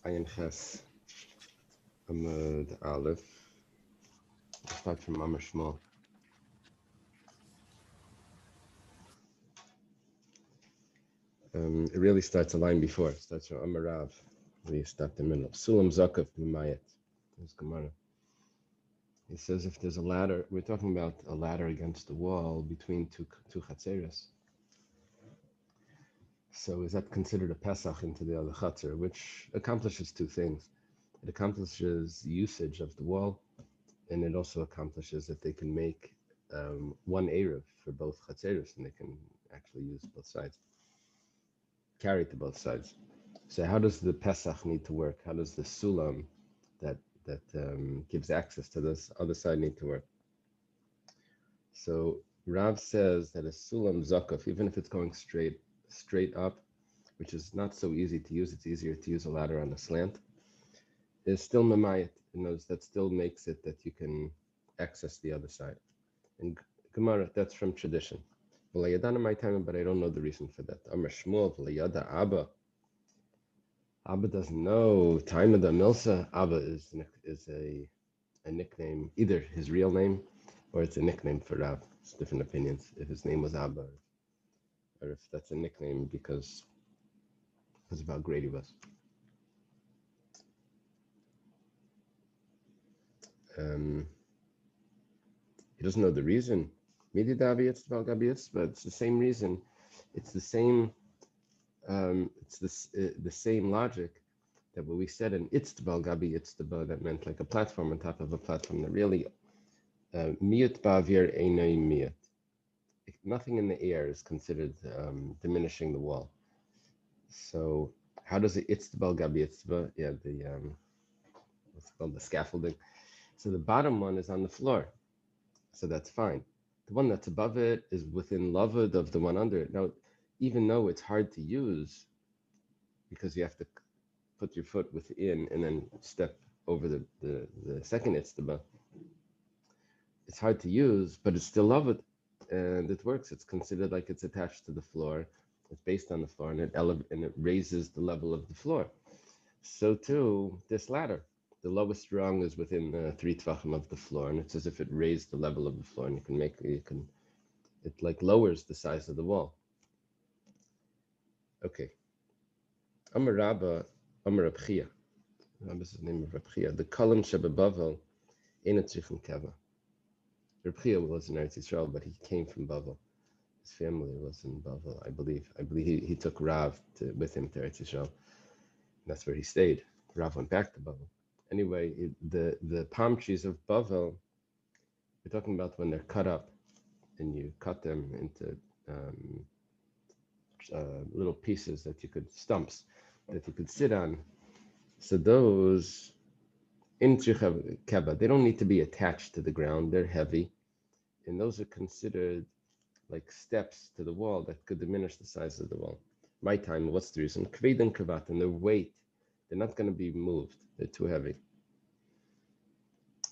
Ayin Ches Amud Aleph. We'll start from Amar Shmuel. It really starts a line before. It starts from Amar Rav. We start the middle. Sulam Zakaf Mimayat. There's Gemara. He says if there's a ladder, we're talking about a ladder against the wall between two chatzeres. So is that considered a Pesach into the other chatzer, which accomplishes two things. It accomplishes usage of the wall, and it also accomplishes that they can make one Eruv for both chatzeres, and they can actually use both sides, carry it to both sides. So how does the Pesach need to work? How does the Sulam that gives access to this other side need to work? So Rav says that a Sulam Zakaf, even if it's going straight up, which is not so easy to use, it's easier to use a ladder on a slant, is still Mamayat. That still makes it that you can access the other side. And Gemara, that's from tradition. But I don't know the reason for that. Amar Shmuel, V'layada Abba. Abba doesn't know. Taima da Milsa. Abba is a nickname, either his real name or it's a nickname for Rav. It's different opinions. If his name was Abba, or if that's a nickname because of how great he was. He doesn't know the reason. But it's the same reason. It's the same. It's the same logic that what we said in Itztbal Gabi Itztba, that meant like a platform on top of a platform. That really miyut ba'avir einay miyut. Nothing in the air is considered diminishing the wall. So how does it Itztbal Gabi Itztba? Yeah, what's called the scaffolding. So the bottom one is on the floor. So that's fine. The one that's above it is within lavud of the one under it. Now, even though it's hard to use because you have to put your foot within and then step over the second itztaba, it's hard to use, but it's still lavud and it works. It's considered like it's attached to the floor. It's based on the floor and it raises the level of the floor. So too, this ladder. The lowest rung is within 3 tvachim of the floor, and it's as if it raised the level of the floor, and it like lowers the size of the wall. Okay. Amar Rabba, Amar Reb Chia. Rabba's the name of Reb Chia. The kolim shebebavel ain't tzrichim keva. Reb Chia was in Eretz Yisrael, but he came from Bavel. His family was in Bavel, I believe. I believe he took Rav with him to Eretz Yisrael. That's where he stayed. Rav went back to Bavel. Anyway, the palm trees of Bavel, we're talking about when they're cut up and you cut them into little pieces stumps that you could sit on. So those in keba, they don't need to be attached to the ground. They're heavy, and those are considered like steps to the wall that could diminish the size of the wall. My time, what's the reason? Kved and kavat, and their weight, they're not going to be moved. They're too heavy.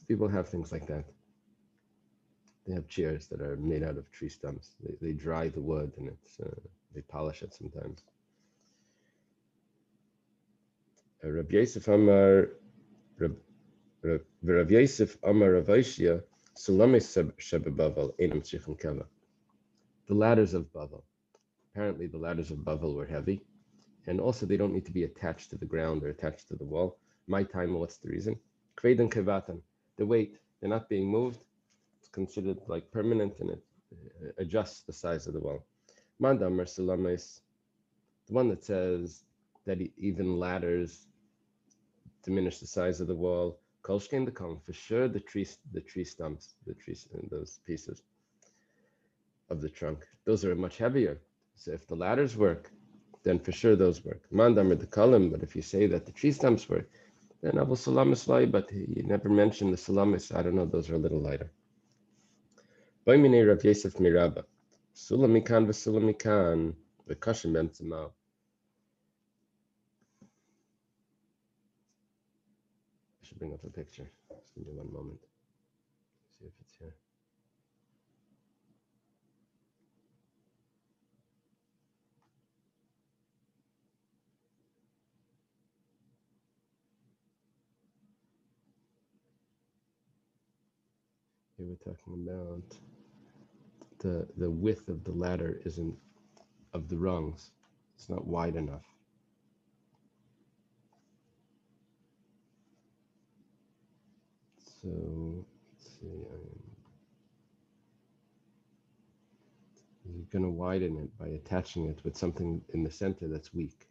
People have things like that. They have chairs that are made out of tree stumps. They dry the wood and they polish it sometimes. Rav Yosef Amar Rav Yosef Amar Rav Oshia Sulamis Shebebavel Einam Tzrichim Keva. The ladders of Bavel. Apparently the ladders of Bavel were heavy, and also they don't need to be attached to the ground or attached to the wall. My time, what's the reason? Kved and kevatan. The weight, they're not being moved. It's considered like permanent, and it adjusts the size of the wall. Mandamar Sulamis, the one that says that even ladders diminish the size of the wall. Kolshkein the kolm, for sure the tree stumps, and those pieces of the trunk, those are much heavier. So if the ladders work, then for sure those work. Mandamar the kolim, but if you say that the tree stumps work, then Abu Salamis lay, but you never mentioned the Salamis. I don't know, those are a little lighter. Boimine Rav Yosef Mirabba. Sulamikan v'sulamikan v'kashim b'emtzimah. I should bring up a picture. Just give me one moment. See if it's here. Okay, we're talking about the width of the ladder isn't of the rungs. It's not wide enough. So let's see. You're going to widen it by attaching it with something in the center that's weak.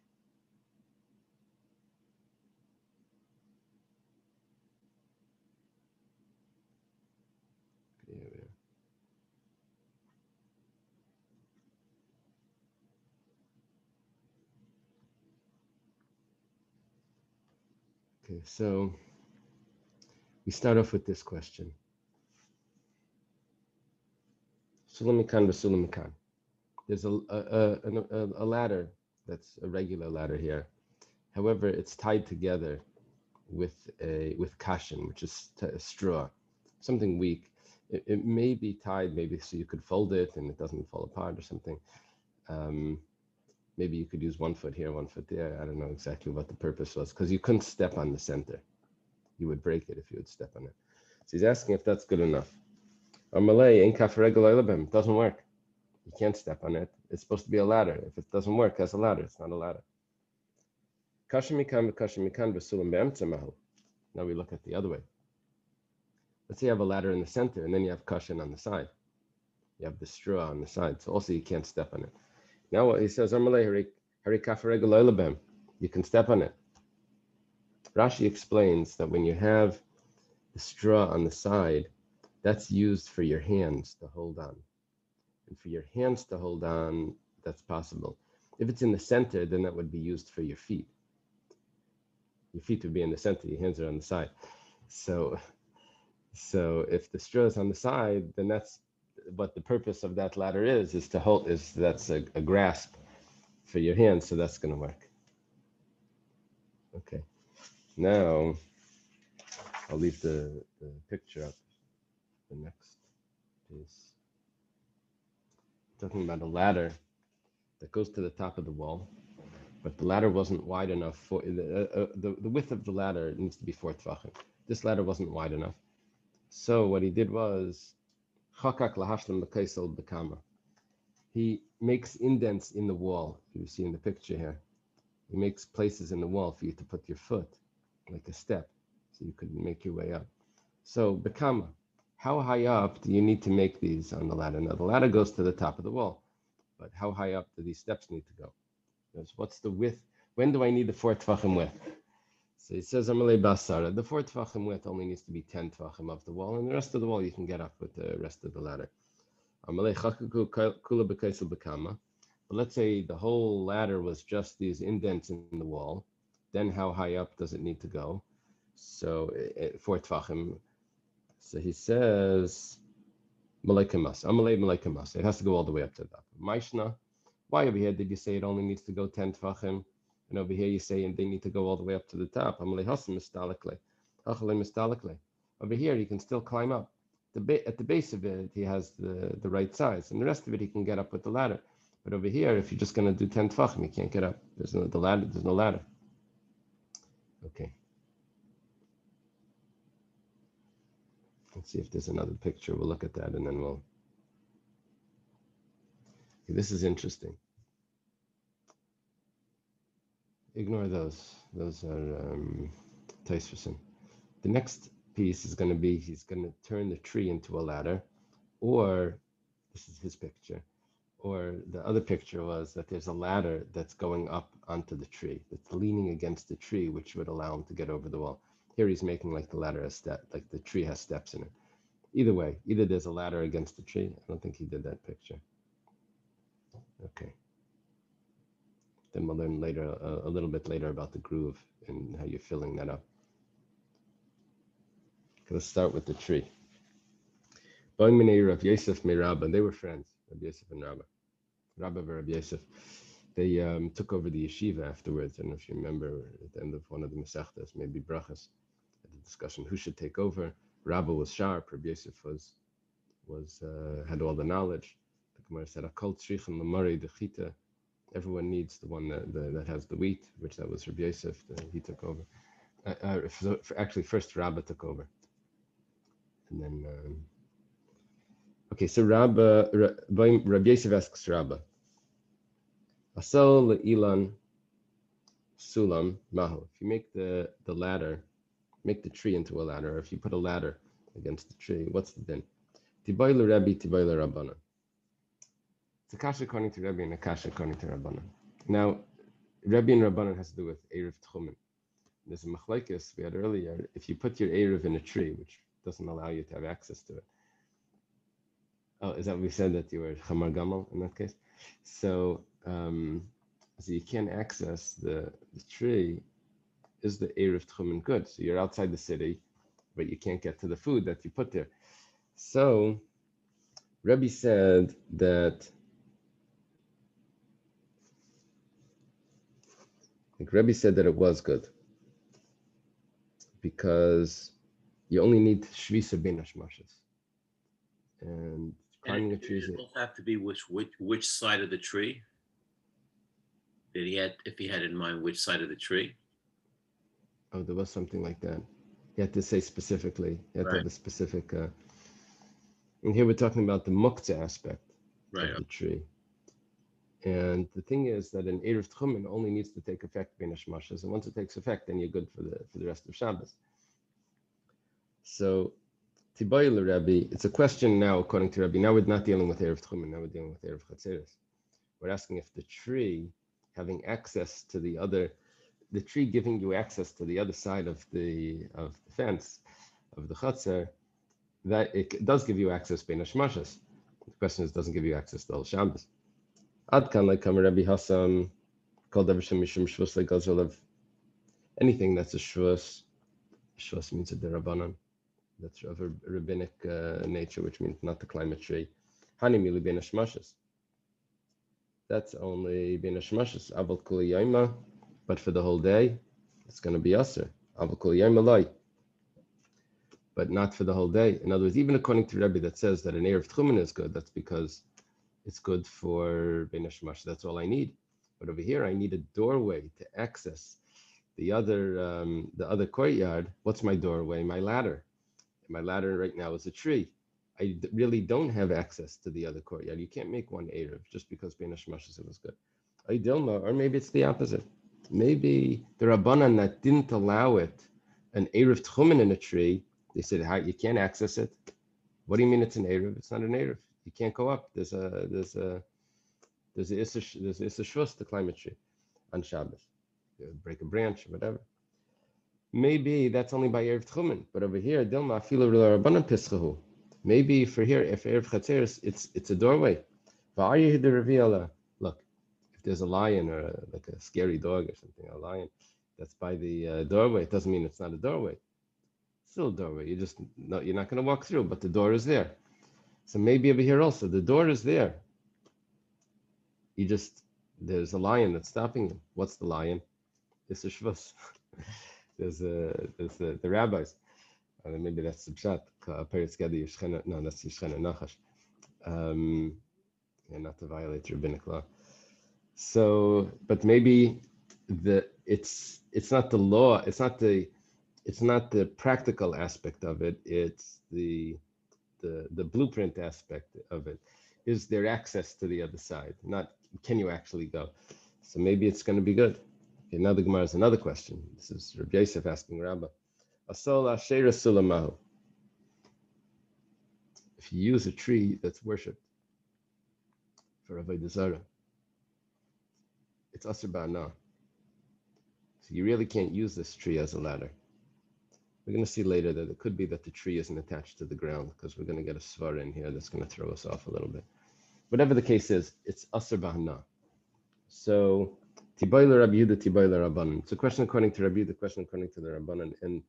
Okay, here we are. Okay, so we start off with this question. Sulamikan v'sulamikan. There's a ladder that's a regular ladder here. However, it's tied together with kashin, which is a straw, something weak. It may be tied, maybe so you could fold it and it doesn't fall apart or something. Maybe you could use 1 foot here, 1 foot there. I don't know exactly what the purpose was, because you couldn't step on the center. You would break it if you would step on it. So he's asking if that's good enough. It doesn't work. You can't step on it. It's supposed to be a ladder. If it doesn't work as a ladder, it's not a ladder. Now we look at the other way. Let's say you have a ladder in the center and then you have kashin on the side. You have the straw on the side, so also you can't step on it. Now what he says, you can step on it. Rashi explains that when you have the straw on the side, that's used for your hands to hold on. And for your hands to hold on, that's possible. If it's in the center, then that would be used for your feet. Your feet would be in the center, your hands are on the side. So if the straw is on the side, then that's what the purpose of that ladder is to hold, that's a grasp for your hands, so that's going to work. Okay, now I'll leave the picture up, the next piece. Talking about a ladder that goes to the top of the wall, but the ladder wasn't wide enough for the width of the ladder needs to be 4 tvachim. This ladder wasn't wide enough. So what he did was, he makes indents in the wall. You see in the picture here. He makes places in the wall for you to put your foot, like a step, so you could make your way up. So bekama, how high up do you need to make these on the ladder? Now the ladder goes to the top of the wall, but how high up do these steps need to go? What's the width? When do I need the 4 tvachim width? So he says, Amalei Basara, the 4 tvachim width only needs to be 10 tvachim of the wall, and the rest of the wall you can get up with the rest of the ladder. Amalei Chakaku Kula Bekaisel Bekama. But let's say the whole ladder was just these indents in the wall, then how high up does it need to go? So 4 tvachim. So he says, Malei Kamas, Amalei Malei Kamas. It has to go all the way up to the top. Maishna, why over here did you say it only needs to go 10 tvachim? And over here you say and they need to go all the way up to the top. Over here he can still climb up. At the base of it, he has the right size, and the rest of it he can get up with the ladder. But over here, if you're just going to do 10 tvachim, you can't get up. There's no ladder. Okay. Let's see if there's another picture. We'll look at that, and then we'll. Okay, this is interesting. Ignore those. Those are Taisverson. The next piece is going to be he's going to turn the tree into a ladder, or this is his picture, or the other picture was that there's a ladder that's going up onto the tree, that's leaning against the tree, which would allow him to get over the wall. Here he's making like the ladder has like the tree has steps in it. Either way, either there's a ladder against the tree. I don't think he did that picture. Okay. Then we'll learn later, a little bit later, about the groove and how you're filling that up. Let's start with the tree. Rav Yosef and Rabba, they were friends, Rav Yosef and Rabba. Rabba and Rav Yosef. They took over the yeshiva afterwards. I don't know if you remember at the end of one of the Masechtas, maybe Brachas, at the discussion who should take over. Rabba was sharp, Rav Yosef had all the knowledge. The Gemara said, "Akol tzrichin l'mari dechita." Everyone needs the one that has the wheat, which that was Rav Yosef. He took over. Actually, first Rabba took over, and then Okay, so Rabbi Yosef asks Rabba, Asol Ilan Sulam Mahu. If you make the ladder, make the tree into a ladder, or if you put a ladder against the tree, what's the din? Tiboy Rabbi, Tiboy Rabbanan. It's a kasha according to Rabbi and a kasha according to Rabbanan. Now, Rabbi and Rabbanan has to do with Eruv Tchumen. There's a machlekes we had earlier. If you put your Eruv in a tree, which doesn't allow you to have access to it. Oh, is that what we said, that you were Chamar Gamal in that case? So you can't access the tree. Is the Eruv Tchumen good? So you're outside the city, but you can't get to the food that you put there. So Rabbi said that, Rabbi said that it was good because you only need shvisa ben hashmashas, and climbing a tree. It both have to be which side of the tree. If he had in mind which side of the tree. Oh, there was something like that. You had to say specifically. You had to have a specific. And here we're talking about the muktzah aspect of the tree. And the thing is that an Eruv Tchumen only needs to take effect ben hashmashas, and once it takes effect, then you're good for the rest of Shabbos. So, Tiboy Rabbi, it's a question now according to Rabbi. Now we're not dealing with Eruv Tchumen. Now we're dealing with Eruv Chatzeres. We're asking if the tree having access to the tree giving you access to the other side of the fence of the Chatzer, that it does give you access ben hashmashas. The question is, doesn't give you access to all Shabbos. Ad kan like Rabbi Hassam called everything mishum shvus like of anything that's a shvus. Shvus means a derabanan. That's of a rabbinic nature, which means not to climb a tree. Hani mili ben hashmashas. That's only ben hashmashas. Aval kuli yaima, but for the whole day, it's going to be aser. Aval kuli yaima lai. But not for the whole day. In other words, even according to Rebbe that says that an Eruv Tchumen is good, that's because it's good for ben hashmashas. That's all I need. But over here, I need a doorway to access the other courtyard. What's my doorway? My ladder. My ladder right now is a tree. I really don't have access to the other courtyard. You can't make one Eruv just because ben hashmashas it was good. I don't know, or maybe it's the opposite. Maybe the Rabbanan that didn't allow it, an Eruv Tchumen in a tree, they said, "How you can't access it? What do you mean it's an Eruv? It's not an Eruv. You can't go up. There's a Issa Shvus to climb a tree on Shabbos. You break a branch or whatever. Maybe that's only by Erev Tchumen, but over here, Dilma Afilu Rabbanan Pischahu. Maybe for here, if Erev Chatzeres, it's a doorway. Look, if there's a lion or like a scary dog or something, a lion that's by the doorway, it doesn't mean it's not a doorway. It's still a doorway. You're not going to walk through, but the door is there. So maybe over here also, the door is there. There's a lion that's stopping you. What's the lion? It's a shvus. there's the rabbis. Maybe that's the pshat. No, that's Yishchena Nachash. Not to violate rabbinic law. So, but maybe it's not the law. It's not the practical aspect of it. It's the blueprint aspect of it. Is there access to the other side? Not can you actually go? So maybe it's going to be good. Okay, now the Gemara has another question. This is Rabbi Yosef asking Rabbah. Asol asher sulamahu. If you use a tree that's worshipped for avodah zarah, it's aser ba'ana. So you really can't use this tree as a ladder. We're going to see later that it could be that the tree isn't attached to the ground because we're going to get a svara in here that's going to throw us off a little bit. Whatever the case is, it's aser ba'ana. So Tiboy Rabbi Yehuda, Tiboy Rabbanan. It's a question according to Rabbi Yehuda, the question according to the Rabbanan, and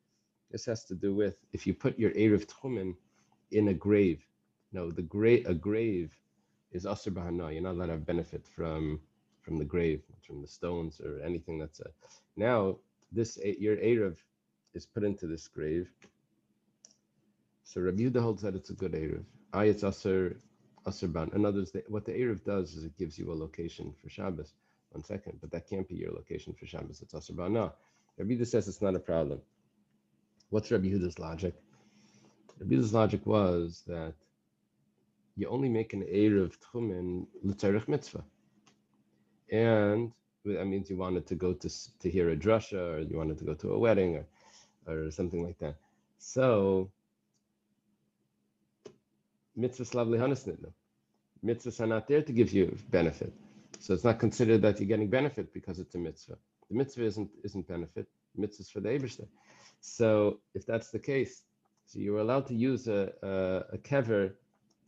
this has to do with if you put your Eruv Tchumen in a grave. No, a grave is aser b'hana. You're not allowed to have benefit from the grave, from the stones or anything that's a. Now your Eruv is put into this grave. So Rabbi Yehuda holds that it's a good Eruv. It's aser ban. In other words, what the Eruv does is it gives you a location for Shabbos. 1 second, but that can't be your location for Shabbos. It's aser ba'ana. Rabbi Yehuda says it's not a problem. What's Rabbi Yehuda's logic? Rabbi Yehuda's logic was that you only make an Eruv Tchumen l'tzarech mitzvah. And that means you wanted to go to hear a drasha, or you wanted to go to a wedding, or something like that. So mitzvahs lavli hanisnitnu. Mitzvahs are not there to give you benefit. So it's not considered that you're getting benefit because it's a mitzvah. The mitzvah isn't benefit. The mitzvah is for the Eibishter. So if that's the case, so you're allowed to use a kever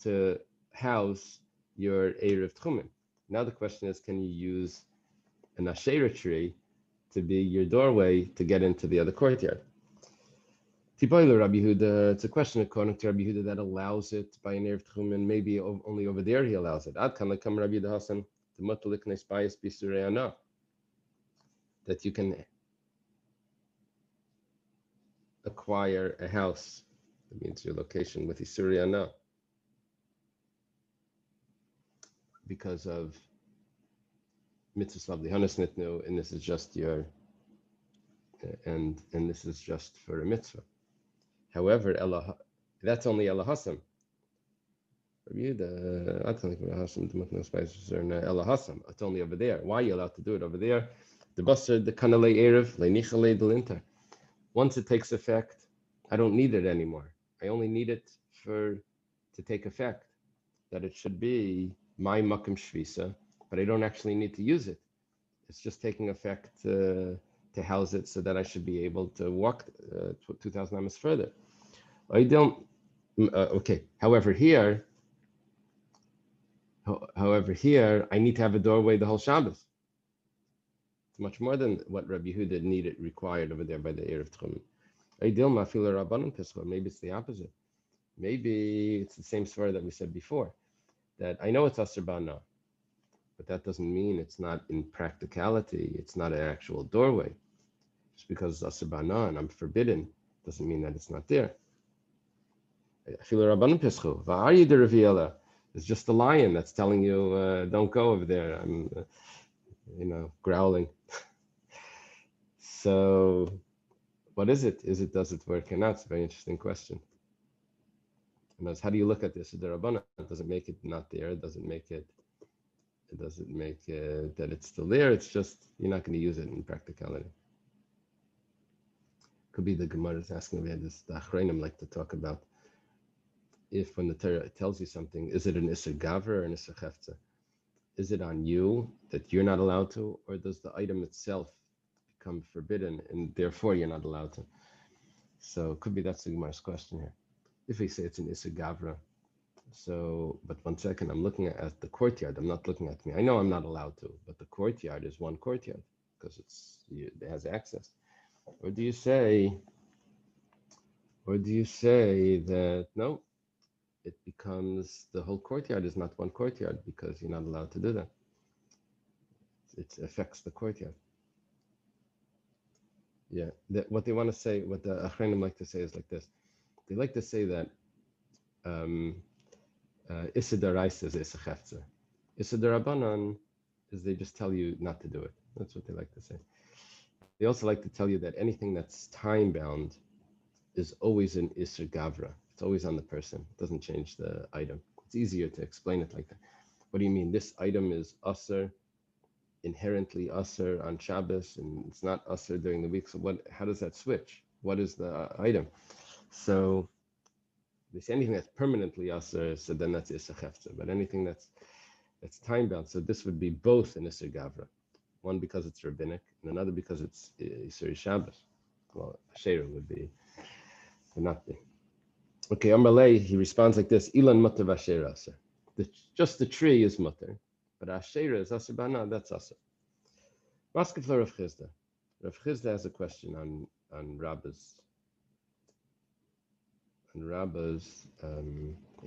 to house your Eruv Tchumen. Now the question is, can you use an Asherah tree to be your doorway to get into the other courtyard? Tiboilu Rabbi Yehuda, it's a question according to Rabbi Yehuda that allows it by an Eruv Tchumen. Maybe only over there he allows it. Ad kan lekam Rabbi Yehuda Hasan, the mutal iknes bayis bisurei ana, that you can acquire a house. That means your location with Isurei ana because of mitzvahs lavli hanisnitnu, and this is just your and this is just for a mitzvah. However, that's only Ela Hasam. It's only over there. Why are you allowed to do it over there? The basar, the kanalei erev, leinichale delinter. Once it takes effect, I don't need it anymore. I only need it to take effect. That it should be my makom shvisa, but I don't actually need to use it. It's just taking effect to house it so that I should be able to walk 2,000 amas further. I don't. Okay. However, here, I need to have a doorway the whole Shabbos. It's much more than what Rabbi Yehuda required over there by the Erev Tchumen. Maybe it's the opposite. Maybe it's the same story that we said before. That I know it's Asr Bana, but that doesn't mean it's not in practicality. It's not an actual doorway. Just because it's Asr Bana and I'm forbidden doesn't mean that it's not there. It's just a lion that's telling you, don't go over there. I'm, growling. So, what is it? Does it work or not? It's a very interesting question. And how do you look at this? The Rabbanah, does it make it not there? Does it make it that it's still there? It's just, you're not going to use it in practicality. Could be the Gemara is asking, we had this, the Achrayim like to talk about, if when the Torah tells you something, is it an Isser Gavra or an Isser Chefza? Is it on you that you're not allowed to, or does the item itself become forbidden and therefore you're not allowed to? So it could be that's the Gemara's question here. If we say it's an Isser Gavra, so, but 1 second, I'm looking at the courtyard, I'm not looking at me. I know I'm not allowed to, but the courtyard is one courtyard because it has access. Or do you say that, no, it becomes, the whole courtyard is not one courtyard because you're not allowed to do that. It affects the courtyard. Yeah, what they want to say, what the Achrenim like to say is like this. They like to say that Issa Daraisa is Issa Chefza. Issa Darabanan is they just tell you not to do it. That's what they like to say. They also like to tell you that anything that's time-bound is always an Issa Gavra. It's always on the person. It doesn't change the item. It's easier to explain it like that. What do you mean? This item is Asr, inherently Asr on Shabbos, and it's not Asr during the week. So how does that switch? What is the item? So they say anything that's permanently Asr, so then that's Issa Chefza. But anything that's time-bound, so this would be both an Issa Gavra. One because it's rabbinic, and another because it's Isuri Shabbos. Well, Asherah would be, would not be. Okay, Amalei, he responds like this: Ilan mutter v'asherah aser. Just the tree is mutter, but Asherah is aser bana. That's aser. Maskefla Rav Chizda. Rav Chizda has a question on Rabba's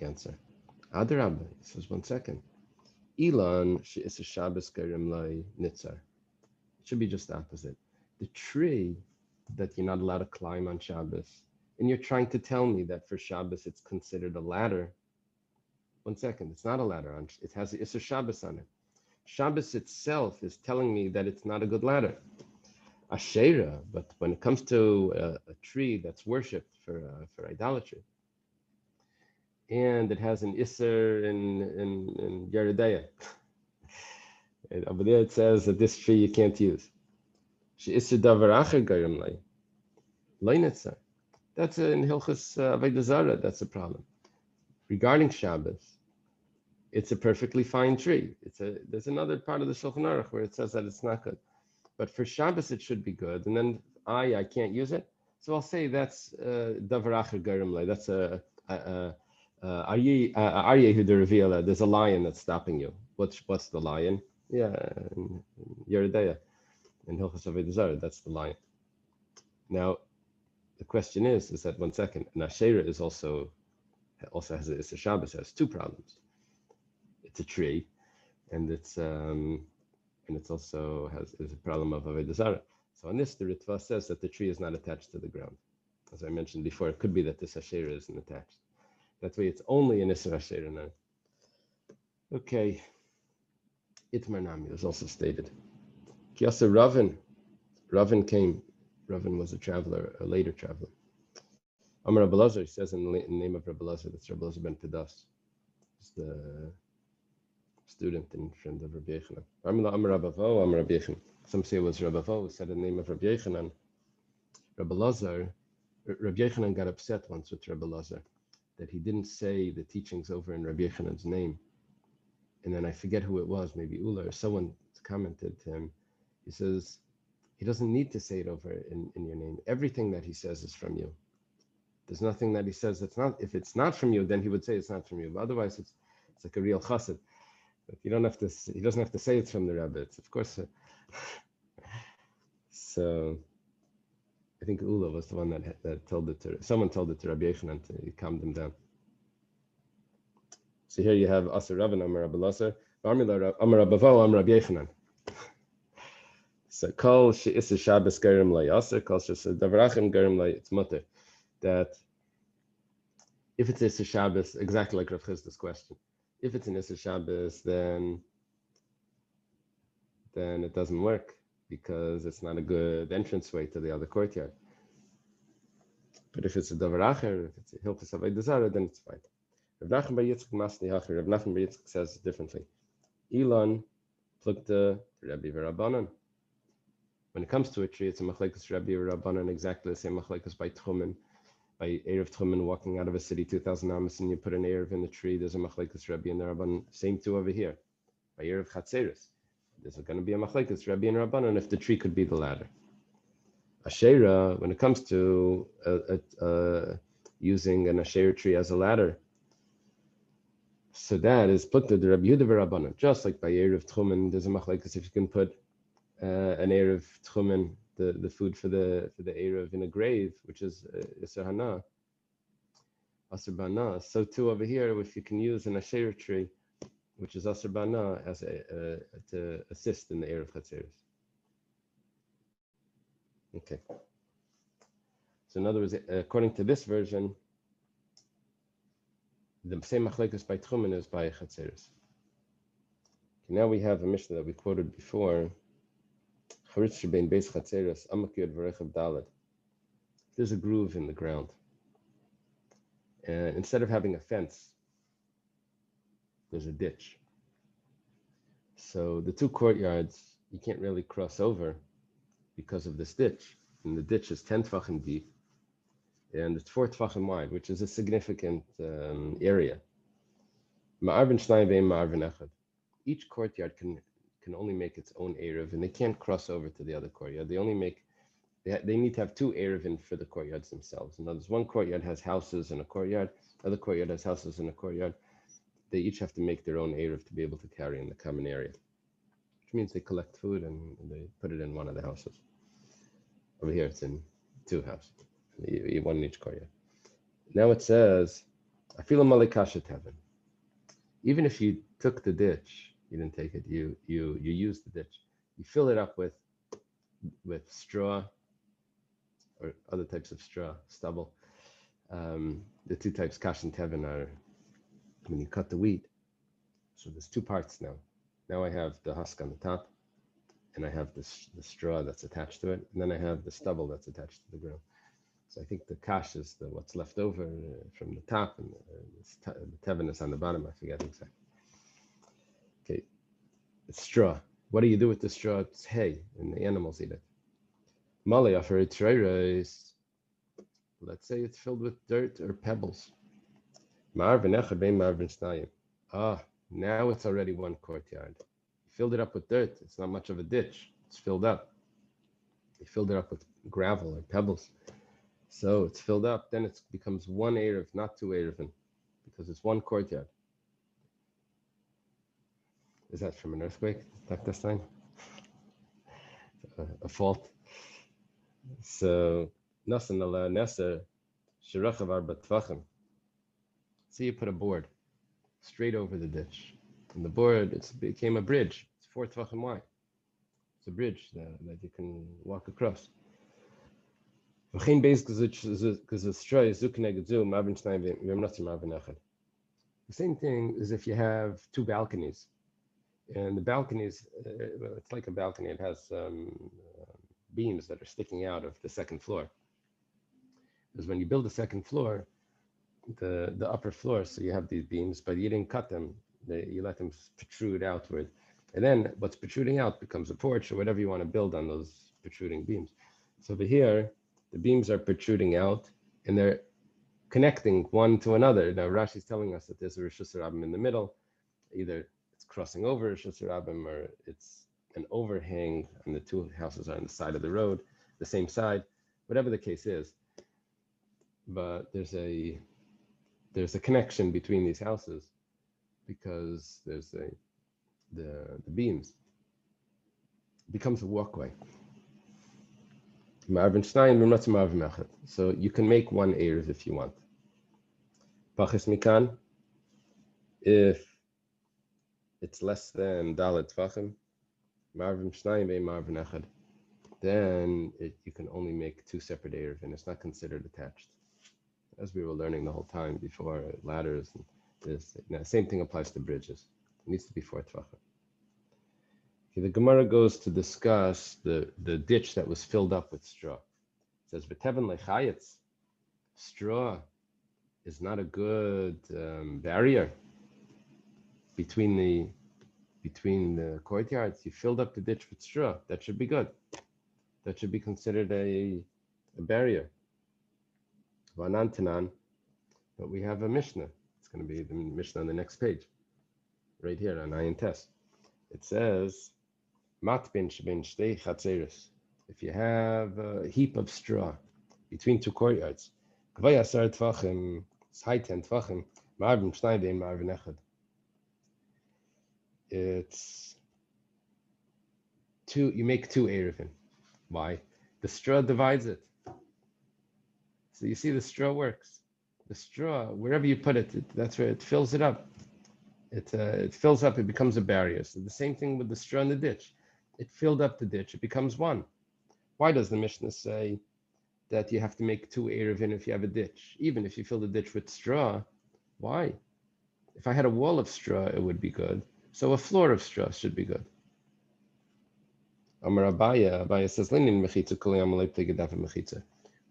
answer. Other Rabba, he says 1 second. Ilan she is a Shabbos gerim lai nitzar. It should be just the opposite. The tree that you're not allowed to climb on Shabbos, and you're trying to tell me that for Shabbos it's considered a ladder. 1 second, it's not a ladder. It has the Isser Shabbos on it. Shabbos itself is telling me that it's not a good ladder. Asherah, but when it comes to a tree that's worshipped for idolatry, and it has an Isser in Yeridea. And over there it says that this tree you can't use. She Isser Davar Acher Goyim Lay. Leinetzer. That's in Hilchus Avodah Zarah, that's a problem. Regarding Shabbos, it's a perfectly fine tree. There's another part of the Shulchan Aruch where it says that it's not good. But for Shabbos, it should be good. And then I can't use it. So I'll say that's Davar Acher Goyim Lay. That's Aryehu de Reveala. There's a lion that's stopping you. What's the lion? Yeah, Yeridea. In Hilchos Avodah Zarah, that's the lion. Now, the question is that 1 second, an Asherah is also has a Shabbos, has two problems. It's a tree, and it's also is a problem of Avodah Zarah. So on this, the Ritva says that the tree is not attached to the ground. As I mentioned before, it could be that this Asherah isn't attached. That way, it's only an Isser Asherah now. Okay. Itmar Nami was also stated. Kiasa Ravin came. Ravin was a traveler, a later traveler. Amar Rabbi Elazar, he says in the name of Rabbi Elazar, that's Rabbi Elazar ben Pedas. He's the student and friend of Rabbi Yechanan. Amar Rabbi Yechanan. Some say it was Rabbi Vo who said in the name of Rabbi Yechanan. Rabbi Yechanan got upset once with Rabbi Elazar that he didn't say the teachings over in Rabbi Yechanan's name. And then I forget who it was, maybe Ula or someone commented to him. He says, he doesn't need to say it over in your name. Everything that he says is from you. There's nothing that he says that's not. If it's not from you, then he would say it's not from you. But otherwise, it's like a real chassid. But you don't have to. He doesn't have to say it's from the Rebbe. It's of course. So, I think Ula was the one that told it to. Someone told it to Rabbi Yechanan to calm them down. So here you have Asar Ravin Amar Rabbi Elazar, Amar Rabbi Vo Amar Rabbi Yechanan. So Kol She'is Shabbos Gerim Lay Asar, Kol She'is Davarachim Gerim Lay, it's mutter. That if it's Issa Shabbos, exactly like Rav Chizda's question, if it's an Issa Shabbos, then it doesn't work because it's not a good entranceway to the other courtyard. But if it's a Davar Acher, if it's a Hilchos Avodah Zarah, then it's fine. Rav Nachman bar Yitzchak Masni Hacher. Rav Nachman bar Yitzchak says it differently. Elon plukta Rabbi V'Rabbanan. When it comes to a tree, it's a machlekes Rabbi V'Rabbanan, exactly the same machlekes by Tchumen. By Erev Tchumen walking out of a city 2,000 amos and you put an Erev in the tree, there's a machlekes Rabbi and the Rabbanan. Same too over here. By Erev Chatzeres, there's going to be a machlekes Rabbi and Rabbanan if the tree could be the ladder. Asherah, when it comes to using an Asherah tree as a ladder, so that is put to the Rabbi Yehuda V'Rabbanan. Just like by Erev Tchumen, there's a machlekes if you can put an Erev Tchumen, the food for the Erev in a grave, which is Isser Hana, Asr Bana. So too over here, if you can use an Asherah tree, which is Asr Bana, as to assist in the Erev Chatzeres. Okay. So in other words, according to this version, the same machlekes by Tchumen is by Chatzeres. Okay, now we have a Mishnah that we quoted before. There's a groove in the ground. And instead of having a fence, there's a ditch. So the two courtyards, you can't really cross over because of this ditch. And the ditch is 10 tfachim deep and it's 4 tfachim wide, which is a significant area. Each courtyard can only make its own Erev, and they can't cross over to the other courtyard. They need to have 2 Erevin for the courtyards themselves. In other words, one courtyard has houses and a courtyard, other courtyard has houses and a courtyard. They each have to make their own Erev to be able to carry in the common area, which means they collect food and they put it in one of the houses. Over here, it's in 2 houses, one in each courtyard. Now it says, Afila Malikashat heaven. Even if you took the ditch, you didn't take it. You use the ditch. You fill it up with straw or other types of straw, stubble. The 2 types, kash and tevin, are when you cut the wheat. So there's 2 parts now. Now I have the husk on the top, and I have the straw that's attached to it, and then I have the stubble that's attached to the ground. So I think the kash is what's left over from the top, and the teven is on the bottom. I forget exactly. Okay, it's straw. What do you do with the straw? It's hay, and the animals eat it. Malaya for is, let's say it's filled with dirt or pebbles. Ah, now it's already one courtyard. You filled it up with dirt. It's not much of a ditch. It's filled up. You filled it up with gravel or pebbles. So it's filled up. Then it becomes one Eruv, not two Eruvin, because it's one courtyard. Is that from an earthquake, Dr. Stein? A fault? So, Nasan ala Neser, Shirachav arba tvachim. So you put a board straight over the ditch. And the board, it became a bridge. It's 4 tvachim wide. It's a bridge that you can walk across. The same thing is if you have two balconies. And the balconies, well, it's like a balcony. It has beams that are sticking out of the second floor. Because when you build a second floor, the upper floor, so you have these beams, but you didn't cut them. You let them protrude outward. And then what's protruding out becomes a porch or whatever you want to build on those protruding beams. So over here, the beams are protruding out and they're connecting one to another. Now Rashi's telling us that there's a Rishus Rabbim in the middle. Either it's crossing over Rishus Rabbim or it's an overhang and the two houses are on the side of the road, the same side, whatever the case is. But there's a connection between these houses because there's the beams. It becomes a walkway. So you can make one Eruv if you want. Pachis mikan, if it's less than Dalet Tvachim, Marvin Shnayim be Marvin Echad, then you can only make two separate Eruv and it's not considered attached. As we were learning the whole time before, ladders and this, same thing applies to bridges. It needs to be 4 Tvachim. Okay, the Gemara goes to discuss the ditch that was filled up with straw. It says, "V'teven lechayetz," straw is not a good barrier between the courtyards. You filled up the ditch with straw. That should be good. That should be considered a barrier. V'anantanan, but we have a Mishnah. It's going to be the Mishnah on the next page, right here on Ayin Tes. It says, Matbin shebin shtei chatzeres. If you have a heap of straw between two courtyards, kvay asar tvachim, it's high 10 tvachim, ma'arvim shnai bein ma'arvin echad. It's two. You make two Eiruvin. Why? The straw divides it. So you see, the straw works. The straw, wherever you put it, that's where it fills it up. It fills up. It becomes a barrier. So the same thing with the straw in the ditch. It filled up the ditch. It becomes one. Why does the Mishnah say that you have to make two Eiruvin if you have a ditch? Even if you fill the ditch with straw, why? If I had a wall of straw, it would be good. So a floor of straw should be good. Amar Abaya says,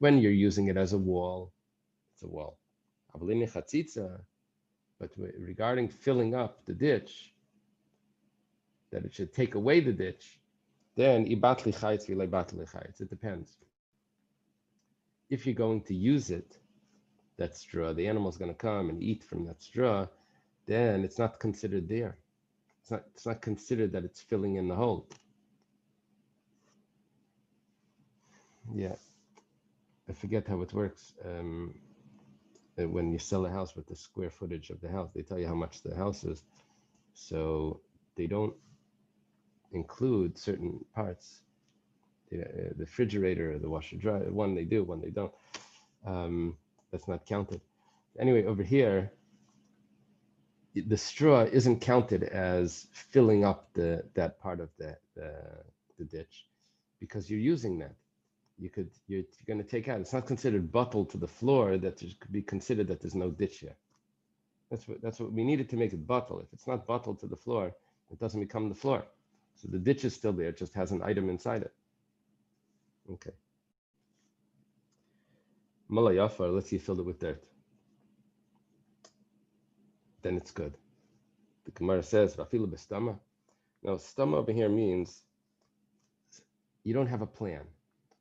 when you're using it as a wall, it's a wall. But regarding filling up the ditch, that it should take away the ditch, then it depends. If you're going to use it, that straw, the animal's going to come and eat from that straw, then it's not considered there. It's not considered that it's filling in the hole. Yeah, I forget how it works. When you sell a house with the square footage of the house, they tell you how much the house is. So they don't include certain parts. The refrigerator, the washer dryer, one they do, one they don't. That's not counted. Anyway, over here, the straw isn't counted as filling up that part of the ditch because you're using that. You're going to take out. It's not considered bottled to the floor that it could be considered that there's no ditch here. That's what we needed to make it bottle. If it's not bottled to the floor, it doesn't become the floor. So the ditch is still there. It just has an item inside it. Okay. Malay afar, let's say you filled it with dirt. Then it's good. The Gemara says, Rafilu b'stama. Now, stama over here means you don't have a plan.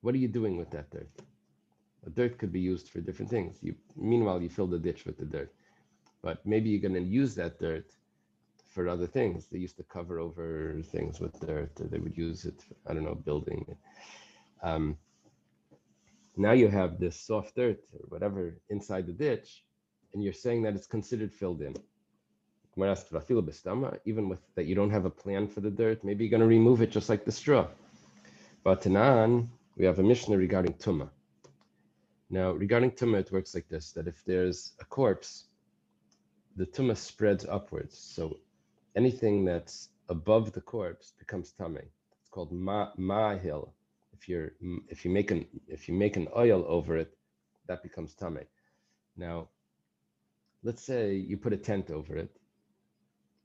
What are you doing with that dirt? A dirt could be used for different things. Meanwhile, you fill the ditch with the dirt. But maybe you're going to use that dirt for other things. They used to cover over things with dirt, or they would use it for, I don't know, building. Now you have this soft dirt or whatever inside the ditch, and you're saying that it's considered filled in. Even with that, you don't have a plan for the dirt. Maybe you're going to remove it just like the straw. But Tanan, we have a Mishnah regarding Tumah. Now, regarding Tumah, it works like this, that if there's a corpse, the Tumah spreads upwards. So anything that's above the corpse becomes Tameh. It's called Ma'ahil. If you make an oil over it, that becomes Tameh. Now, let's say you put a tent over it,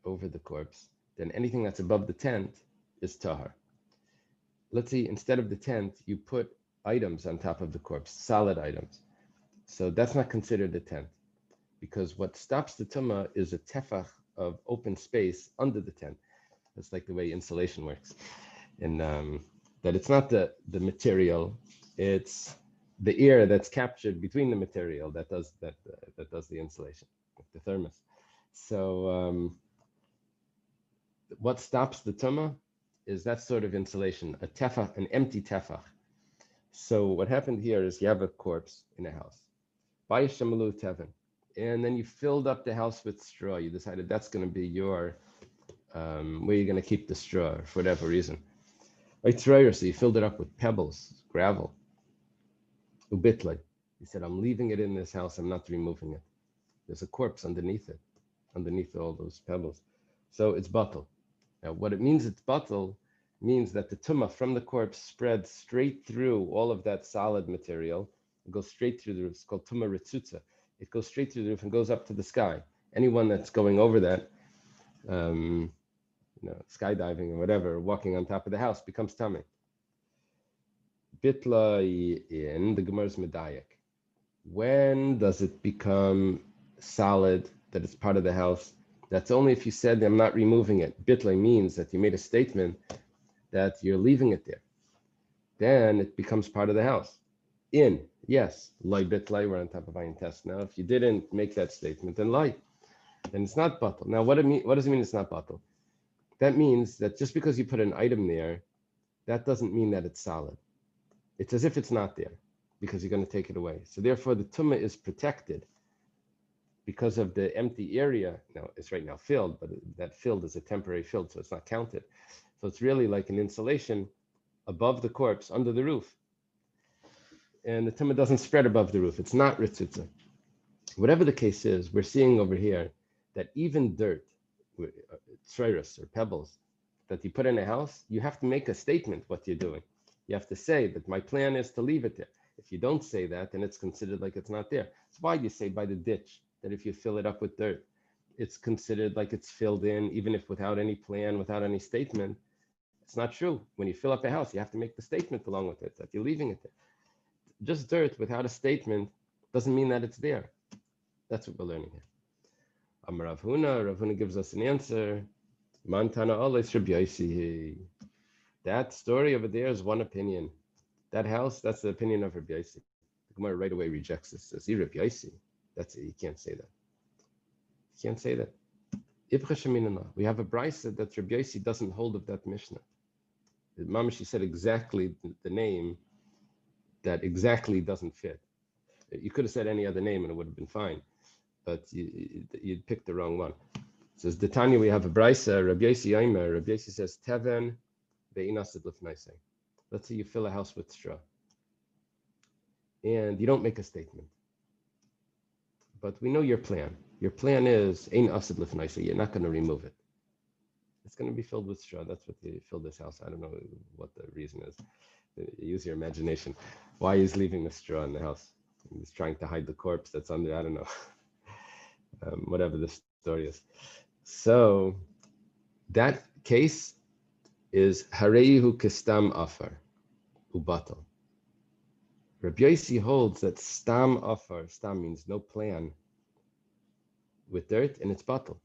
over the corpse, then anything that's above the tent is Tahar. Let's say instead of the tent, you put items on top of the corpse, solid items. So that's not considered a tent, because what stops the tumah is a tefach of open space under the tent. That's like the way insulation works. And that it's not the material, it's the air that's captured between the material that does the insulation, like the thermos. So what stops the tumah is that sort of insulation, a tefach, an empty tefach. So what happened here is you have a corpse in a house, and then you filled up the house with straw. You decided that's going to be your where you're going to keep the straw for whatever reason. So you filled it up with pebbles, gravel. Ubitlay. He said, I'm leaving it in this house. I'm not removing it. There's a corpse underneath it, underneath all those pebbles. So it's batal. Now, what it means it's batal means that the tumah from the corpse spreads straight through all of that solid material. It goes straight through the roof. It's called tumah ritzutza. It goes straight through the roof and goes up to the sky. Anyone that's going over that, skydiving or whatever, walking on top of the house becomes tameh. Bitla in the Gemara's Medayak. When does it become solid, that it's part of the house? That's only if you said, I'm not removing it. Bitla means that you made a statement that you're leaving it there. Then it becomes part of the house. Yes, loy bitlay, we're on top of ayin test now. If you didn't make that statement, then loy, then it's not batal. Now, what does it mean it's not batal? That means that just because you put an item there, that doesn't mean that it's solid. It's as if it's not there, because you're going to take it away. So therefore, the tumah is protected because of the empty area. Now, it's right now filled, but that filled is a temporary filled, so it's not counted. So it's really like an insulation above the corpse, under the roof. And the tumah doesn't spread above the roof. It's not ritzutza. Whatever the case is, we're seeing over here that even dirt, tsreiros or pebbles, that you put in a house, you have to make a statement what you're doing. You have to say that my plan is to leave it there. If you don't say that, then it's considered like it's not there. That's why you say by the ditch, that if you fill it up with dirt, it's considered like it's filled in, even if without any plan, without any statement. It's not true. When you fill up a house, you have to make the statement along with it, that you're leaving it there. Just dirt without a statement doesn't mean that it's there. That's what we're learning here. Rav Huna gives us an answer. Mantana Oles Rabbi Yossi. That story over there is one opinion. That house, that's the opinion of Rabbi Yossi. The Gemara right away rejects this. Says, Rabbi Yossi. That's it. You can't say that. You can't say that. We have a brisa that Rabbi Yossi doesn't hold of that Mishnah. Mamashi said exactly the name that exactly doesn't fit. You could have said any other name and it would have been fine, but you'd picked the wrong one. It says, Detanya, we have a brisa, Rabbi Yossi Aimer. Rabbi Yossi says, Teven ve'inasid lifnaisei. Let's say you fill a house with straw and you don't make a statement. But we know your plan. Your plan is, ein asid lifnaisei, you're not going to remove it. It's going to be filled with straw. That's what you fill this house. I don't know what the reason is. Use your imagination. Why he's leaving the straw in the house? He's trying to hide the corpse that's under, I don't know. Whatever the story is. So that case is Hareihu Kistam Afar Ubatal. Rabbi Yossi holds that stam afar, stam means no plan, with dirt, and it's batal.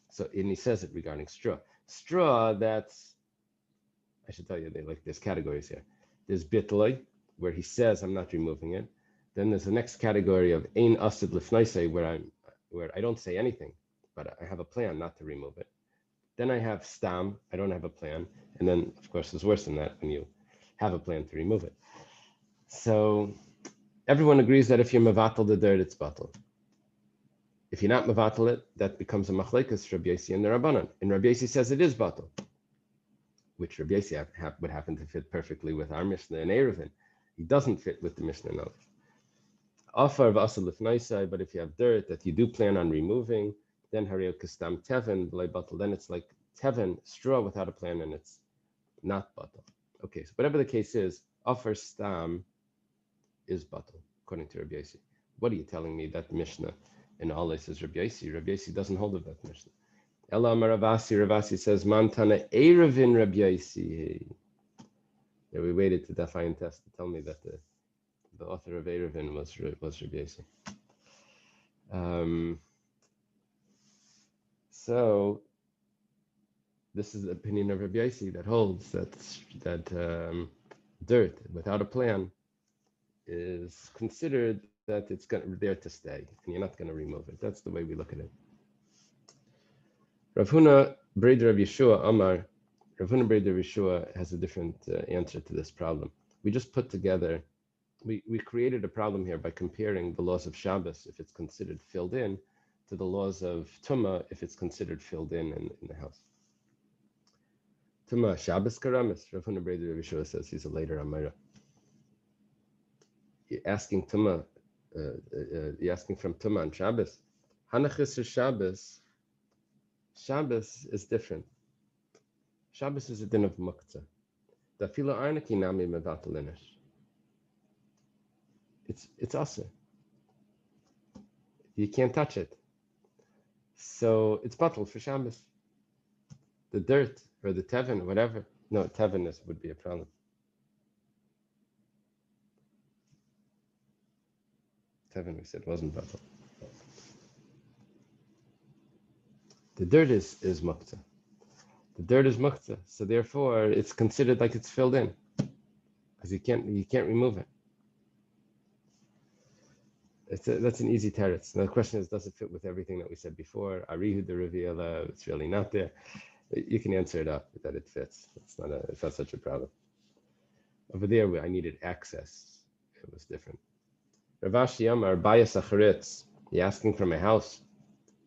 So, and he says it regarding straw. Straw, that's, I should tell you, there's categories here. There's bitloi, where he says I'm not removing it. Then there's the next category of ein asid lifnaisei, where I don't say anything, but I have a plan not to remove it. Then I have stam, I don't have a plan. And then, of course, it's worse than that when you have a plan to remove it. So everyone agrees that if you're mevatel the dirt, it's batal. If you're not mevatel it, that becomes a machlekes Rabbi Yossi and the Rabbanan. And Rabbi Yossi says it is batal, which Rabbi Yossi would happen to fit perfectly with our Mishnah and Eiruvin. He doesn't fit with the Mishnah knowledge. Afar v'asal lifnaisai, but if you have dirt that you do plan on removing, then hareo kastam teven b'lei batal. Then it's like teven, straw without a plan, and it's not batal. Okay, so whatever the case is, afar stam is batal, according to Rabbi Yossi. What are you telling me that Mishnah in Allah says Rabbi Yossi? Rabbi Yossi doesn't hold of that Mishnah. Ela Amar Ravasi, Ravasi says, Mantana Eiruvin Rabbi Yossi. Yeah, we waited to Daf Yomi test to tell me that the author of Eiruvin was Rabbi Yossi. So this is the opinion of Rabbi Yossi that holds that dirt without a plan is considered that it's there to stay, and you're not going to remove it. That's the way we look at it. Rav Huna Breder of Yeshua Amar, Rav Huna Breder of Yeshua has a different answer to this problem. We just put together, we created a problem here by comparing the laws of Shabbos, if it's considered filled in, to the laws of Tumah, if it's considered filled in the house. Tumah Shabbos Karamis, Rav Huna Breder of Yeshua says he's a later Amira. You're asking Tumah, you're asking from Tumah on Shabbos. Hanachis or Shabbos, Shabbos is different. Shabbos is a din of muktzah. Dafila arnaki nami mevatalinish. It's aser. You can't touch it. So it's batal for Shabbos. The dirt or the teven, whatever. No, teven would be a problem. Teven, we said, wasn't batal. The dirt is muktzah. The dirt is muktzah, so therefore it's considered like it's filled in, because you can't remove it. That's an easy teretz. Now the question is, does it fit with everything that we said before? Arihu the Revi'ala, it's really not there. You can answer it up that it fits. It's not such a problem. Over there, I needed access. It was different. Ravashi Amar Bayas Acharitz. You're asking from a house.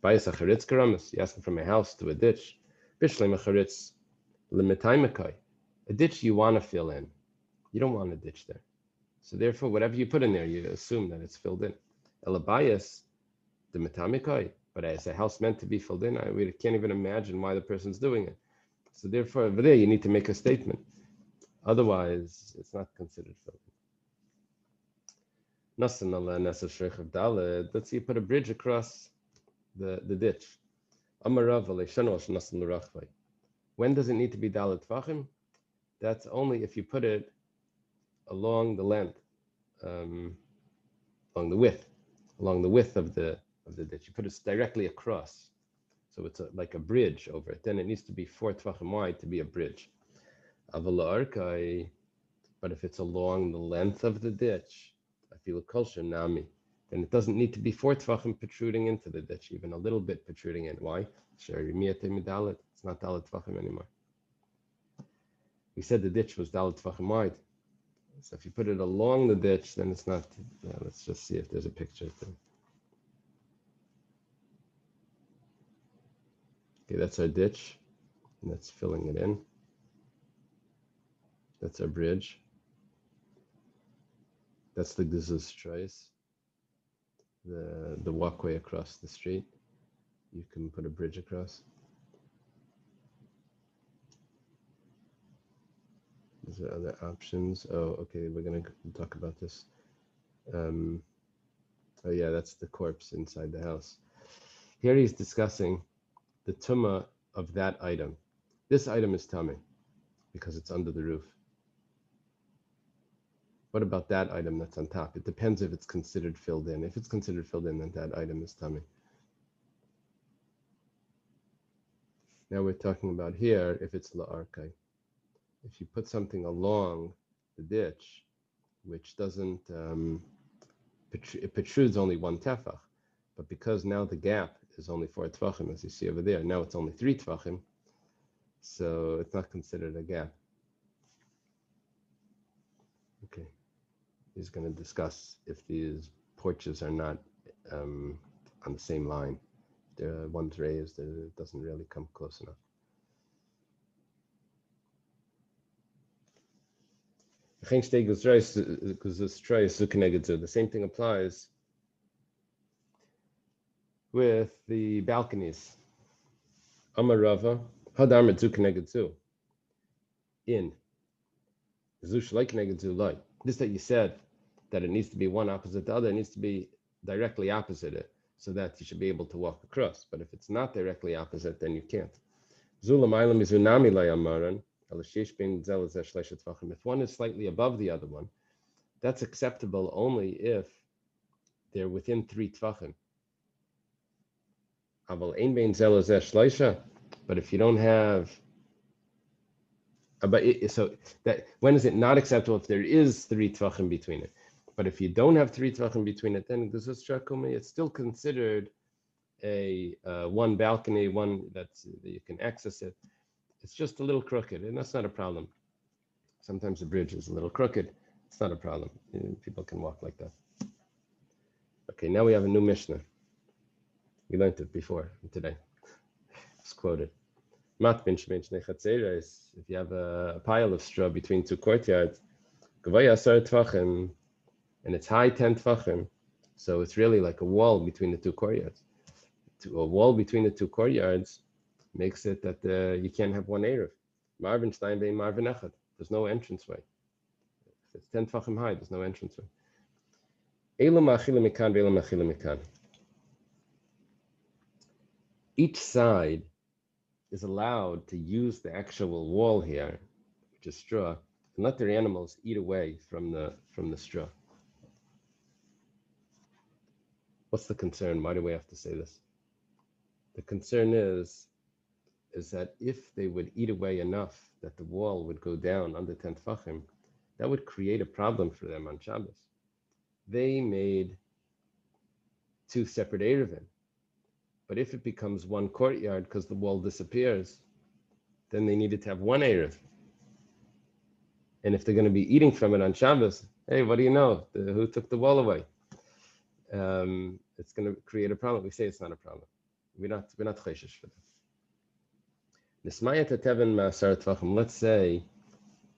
Bayas Acharitz Karamas. You're asking from a house to a ditch. Bishlei Acharitz Limitaimakai. A ditch you want to fill in. You don't want a ditch there. So therefore, whatever you put in there, you assume that it's filled in. Elabayas, the Mitamikai. But as a house meant to be filled in, we can't even imagine why the person's doing it. So therefore, over there, you need to make a statement. Otherwise, it's not considered filled in. Nasan Allah Nasa Sheikh of Daled. Let's say you put a bridge across the ditch. When does it need to be Dalet Tvachim? That's only if you put it along the length, along the width of the ditch. You put it directly across, so it's like a bridge over it. Then it needs to be 4 Tvachim wide to be a bridge. But if it's along the length of the ditch, I feel a kosher nami. And it doesn't need to be 4 Tvachim protruding into the ditch, even a little bit protruding in. Why? It's not Dalet Tvachim anymore. We said the ditch was Dalet Tvachim wide. So if you put it along the ditch, then it's not. Let's just see if there's a picture. Okay, that's our ditch. And that's filling it in. That's our bridge. That's the Guzuz Trace. The walkway across the street. You can put a bridge across. Is there other options? Oh, okay, we're going to talk about this. Oh yeah, that's the corpse inside the house. Here he's discussing the tumah of that item. This item is tummy because it's under the roof. What about that item that's on top? It depends if it's considered filled in. If it's considered filled in, then that item is tummy. Now we're talking about here if it's la'arkai. If you put something along the ditch, which doesn't, it protrudes only one tefach, but because now the gap is only 4 tefachim, as you see over there, now it's only 3 tefachim, so it's not considered a gap. Okay, he's going to discuss if these porches are not on the same line. One's raised, it doesn't really come close enough. The same thing applies with the balconies. Amar Rava, Hadar Metzu Keneged Zu. In Zush like Keneged Zu like. This that you said that it needs to be one opposite the other, it needs to be directly opposite it, so that you should be able to walk across. But if it's not directly opposite, then you can't. Zula Mailam Izunami Layamaran. If one is slightly above the other one, that's acceptable only if they're within 3 tvachim. But if you don't have, so that when is it not acceptable? If there is 3 tvachim between it. But if you don't have 3 tvachim between it, then it's still considered a one balcony, one that you can access it. It's just a little crooked, and that's not a problem. Sometimes the bridge is a little crooked. It's not a problem. People can walk like that. Okay, now we have a new Mishnah. We learned it before today. It's quoted. If you have a pile of straw between 2 courtyards, and it's high 10 tvachim, so it's really like a wall between the 2 courtyards. A wall between the 2 courtyards makes it that you can't have one Eruv. Marvin Stein bein Marvin Echad. There's no entranceway. If it's 10 tefachim high, there's no entranceway. Each side is allowed to use the actual wall here, which is straw, and let their animals eat away from the straw. What's the concern? Why do we have to say this? The concern is that if they would eat away enough that the wall would go down under 10 tefachim, that would create a problem for them on Shabbos. They made 2 separate Eiruvin, but if it becomes 1 courtyard because the wall disappears, then they needed to have 1 Eruv. And if they're going to be eating from it on Shabbos, hey, what do you know? Who took the wall away? It's going to create a problem. We say it's not a problem. We're not chayshish for that. Let's say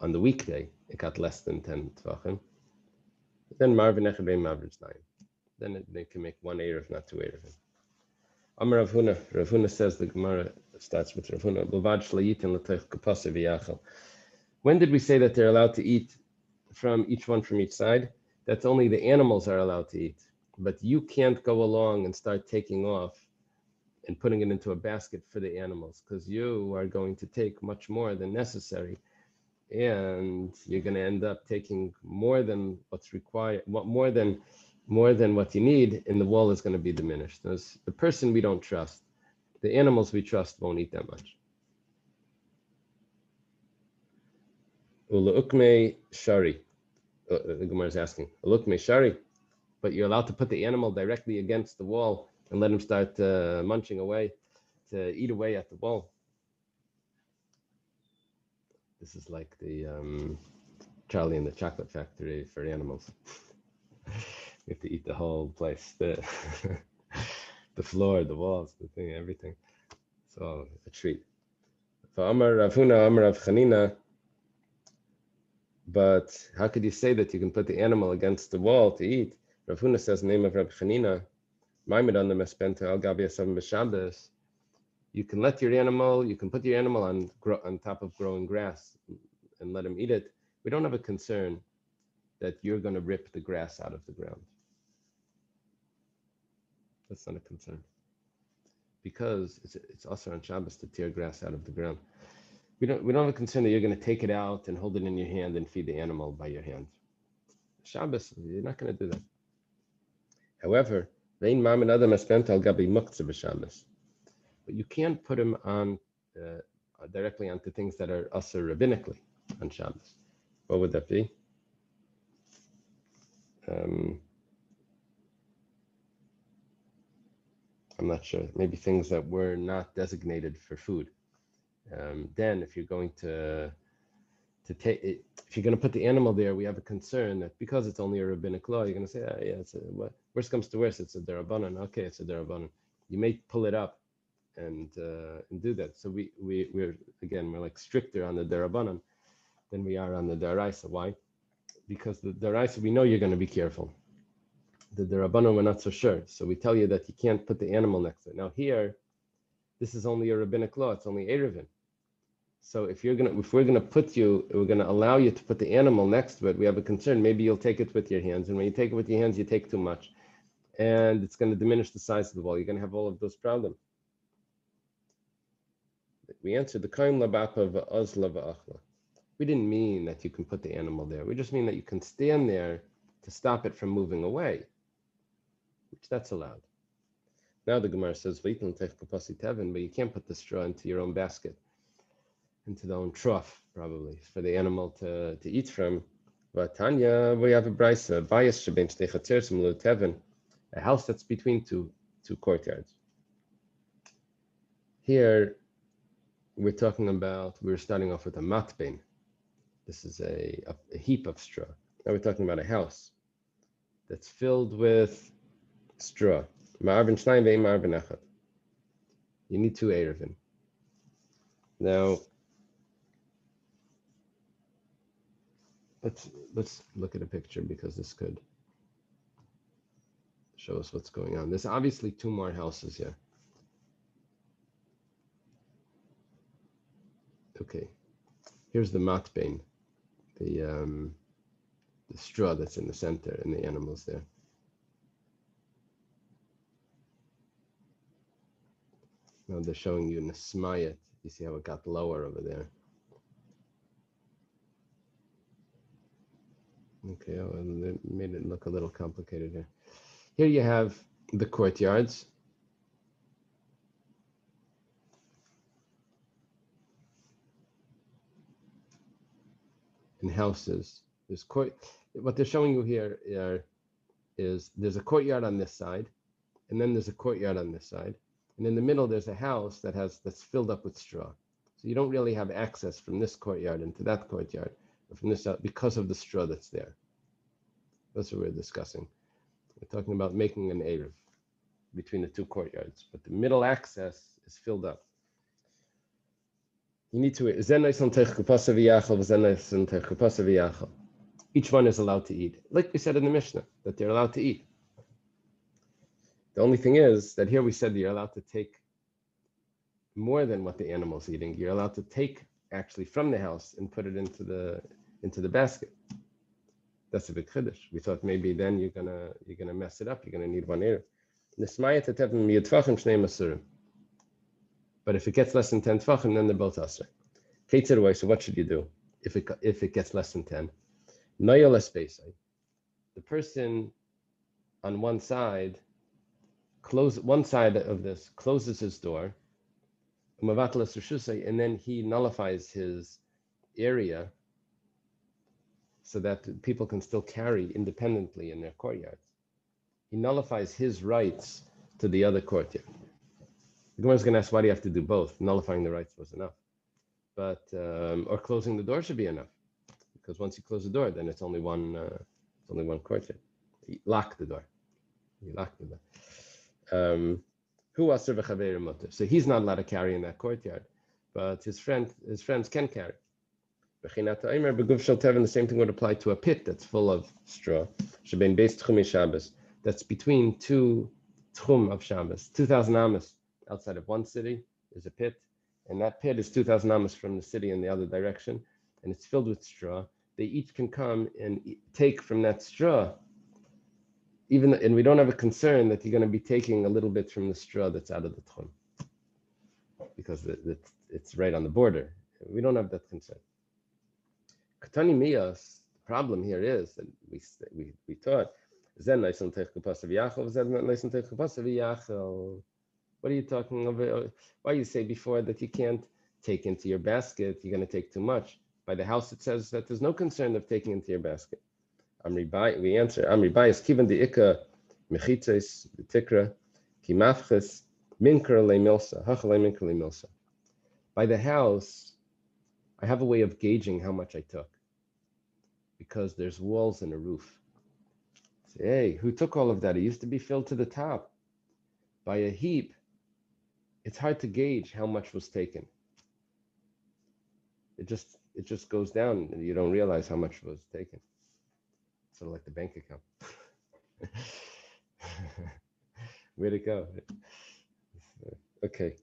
on the weekday it got less than 10 tvachim. Then Marvin Echad bein Marvin 9. Then they can make 1 Eruv, not 2 Eruv. Amar Rav Huna. Rav Huna says, the Gemara starts with Rav Huna. When did we say that they're allowed to eat from each side? That's only the animals are allowed to eat. But you can't go along and start taking off and putting it into a basket for the animals, because you are going to take much more than necessary, and you're going to end up taking more than what's required, more than what you need, and the wall is going to be diminished. There's the person we don't trust, the animals we trust won't eat that much. Ulu'ukme shari. The Gemara is asking, Ulu'ukme shari, but you're allowed to put the animal directly against the wall and let him start munching away, to eat away at the wall. This is like the Charlie and the Chocolate Factory for animals. You have to eat the whole place, the floor, the walls, the thing, everything. So a treat. For Amar Rav Huna, Amar Rav Chanina, but how could you say that you can put the animal against the wall to eat? Rav Huna says, name of Rav Chanina, you can let your animal, you can put your animal on top of growing grass and let him eat it. We don't have a concern that you're going to rip the grass out of the ground. That's not a concern, because it's also on Shabbos to tear grass out of the ground. We don't have a concern that you're going to take it out and hold it in your hand and feed the animal by your hand. Shabbos, you're not going to do that. However, vein mamin adam espenta al gabi muktzah b'Shabbos. But you can't put them on directly onto things that are asur rabbinically on Shabbos. What would that be? I'm not sure. Maybe things that were not designated for food. Then, if you're going to take it, if you're going to put the animal there, we have a concern that because it's only a rabbinic law, you're going to say, yeah, it's worst comes to worst, it's a derabanan. Okay, it's a derabanan. You may pull it up and do that. So we're like stricter on the derabanan than we are on the deraisa. Why? Because the deraisa, we know you're going to be careful. The derabanan, we're not so sure. So we tell you that you can't put the animal next to it. Now here, this is only a rabbinic law. It's only Eiruvin. So if we're gonna allow you to put the animal next to it, we have a concern. Maybe you'll take it with your hands, and when you take it with your hands, you take too much, and it's going to diminish the size of the wall. You're going to have all of those problems. We answered the kaim labapa va'azla va'achla. We didn't mean that you can put the animal there. We just mean that you can stand there to stop it from moving away, which that's allowed. Now the Gemara says, but you can't put the straw into your own basket, into the own trough, probably, for the animal to eat from. But Tanya, we have a brisa, a house that's between two courtyards. Here, we're starting off with a matbein. This is a heap of straw. Now we're talking about a house that's filled with straw. You need 2 Eiruvin. Now, let's look at a picture, because this could show us what's going on. There's obviously 2 more houses here. Okay, here's the matbein, the straw that's in the center, and the animals there. Now they're showing you Nesmayat. You see how it got lower over there. Okay, and they made it look a little complicated here. Here you have the courtyards. And houses. What they're showing you here is there's a courtyard on this side, and then there's a courtyard on this side, and in the middle there's a house that's filled up with straw. So you don't really have access from this courtyard into that courtyard, or from this out, because of the straw that's there. That's what we're discussing. We're talking about making an Eruv between the 2 courtyards, but the middle access is filled up. You need to. Each one is allowed to eat, like we said in the Mishnah, that they're allowed to eat. The only thing is that here we said that you're allowed to take more than what the animal's eating. You're allowed to take actually from the house and put it into the basket. That's a big chiddush. We thought maybe then you're gonna mess it up. You're gonna need 1 Eruv. But if it gets less than 10 tefachim, then they're both asr. So what should you do if it gets less than 10? The person on one side of this closes his door, and then he nullifies his area so that people can still carry independently in their courtyards. He nullifies his rights to the other courtyard. The Gemara is going to ask, why do you have to do both? Nullifying the rights was enough, but or closing the door should be enough, because once you close the door, then it's only one courtyard. You lock the door. So he's not allowed to carry in that courtyard, but his friends can carry. The same thing would apply to a pit that's full of straw. That's between 2 tchum of Shabbos, 2,000 amas outside of one city is a pit, and that pit is 2,000 amas from the city in the other direction, and it's filled with straw. They each can come and take from that straw, and we don't have a concern that you're going to be taking a little bit from the straw that's out of the tchum, because it's right on the border. We don't have that concern. Katani miyas, the problem here is that we taught, Zen Leisen Tech Kapasav Yachel, Zen Leisen Tech Kapasav Yachel. What are you talking about? Why you say before that you can't take into your basket, you're going to take too much. By the house, it says that there's no concern of taking into your basket. We answer, Amri Bayis, Kivan the Ika, Mechitzes, the Tikra, Kimafches, Minker le Milsa, Hachale Minker le Milsa. By the house, I have a way of gauging how much I took because there's walls and a roof. Say, hey, who took all of that? It used to be filled to the top. By a heap, it's hard to gauge how much was taken. It just goes down and you don't realize how much was taken. Sort of like the bank account. Where'd it go? Okay.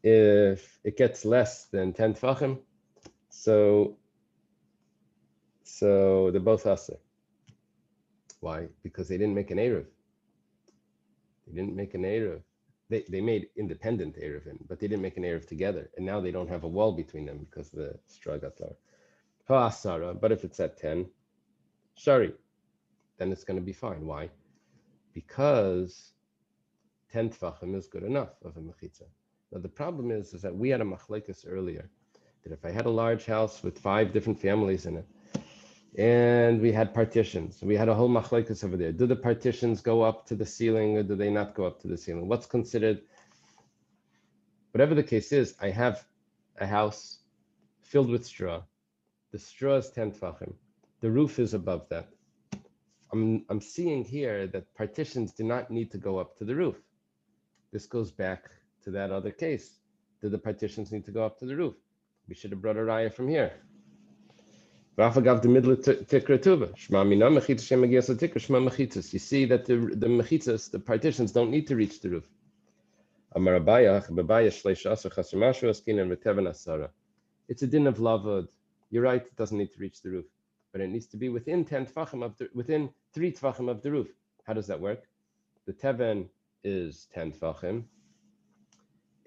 If it gets less than 10 tvachim, so they're both aser. Why? Because they didn't make an Eruv. They didn't make an Eruv. They made independent Eiruvin, but they didn't make an Eruv together. And now they don't have a wall between them because the straw got lower. Ha'asara, but if it's at 10, shari, then it's going to be fine. Why? Because 10 tvachim is good enough of a mechitza. Now the problem is that we had a machlekes earlier, that if I had a large house with 5 different families in it, and we had partitions, we had a whole machlekes over there. Do the partitions go up to the ceiling or do they not go up to the ceiling? What's considered? Whatever the case is, I have a house filled with straw. The straw is 10 tvachim. The roof is above that. I'm seeing here that partitions do not need to go up to the roof. This goes back to that other case. Do the partitions need to go up to the roof? We should have brought a raya from here. You see that the mechitzas, the partitions don't need to reach the roof. It's a din of lavod. You're right, it doesn't need to reach the roof, but it needs to be within 10 tvachim within 3 tvachim of the roof. How does that work? The teven is 10 tvachim,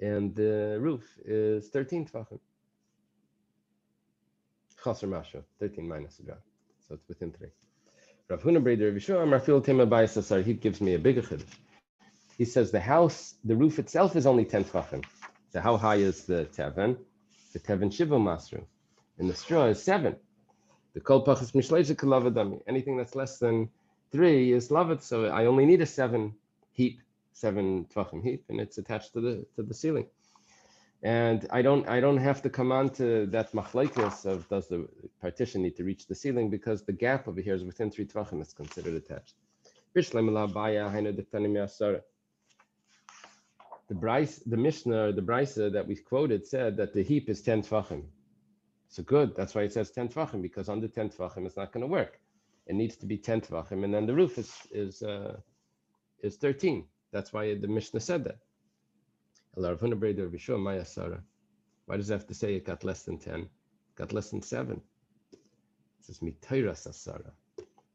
and the roof is 13 tvachim. Chaser Masha, 13 minus a drop. So it's within 3. Rav Huna Breder Vishua Marfil Tema Bayasasar, he gives me a bigger chiddush. He says the house, the roof itself is only 10 tvachim. So how high is the teven? The teven shiva masru. And the straw is 7. The kol pachas mishleisha kalavadami. Anything that's less than 3 is lavat, so I only need a 7 tvachim heap, and it's attached to the ceiling. And I don't have to come on to that machlekes of does the partition need to reach the ceiling, because the gap over here is within 3 tvachim. It's considered attached. The Mishnah, the Brisa that we quoted said that the heap is 10 tvachim. So good, that's why it says 10 tvachim, because under 10 tvachim it's not going to work. It needs to be 10 tvachim, and then the roof is 13. That's why the Mishnah said that. Why does it have to say it got less than 10? It got less than 7. It says mitayras asara.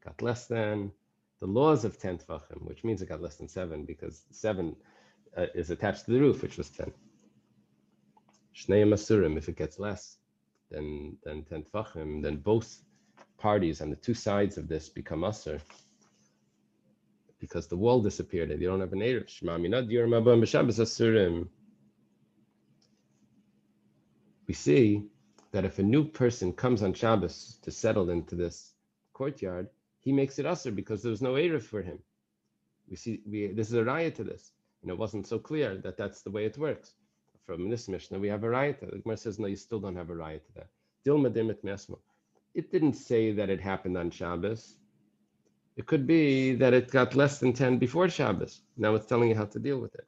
Got less than the laws of 10 tvachim, which means it got less than 7, because 7 is attached to the roof, which was 10. Shnei masurim, if it gets less than 10 tvachim, then both parties on the 2 sides of this become asur, because the wall disappeared and you don't have an eruv. We see that if a new person comes on Shabbos to settle into this courtyard, he makes it asur because there's no eruv for him. This is a raya to this, and it wasn't so clear that that's the way it works. From this Mishnah, we have a raya to that. The Gemara says, no, you still don't have a raya to that. It didn't say that it happened on Shabbos. It could be that it got less than 10 before Shabbos. Now it's telling you how to deal with it.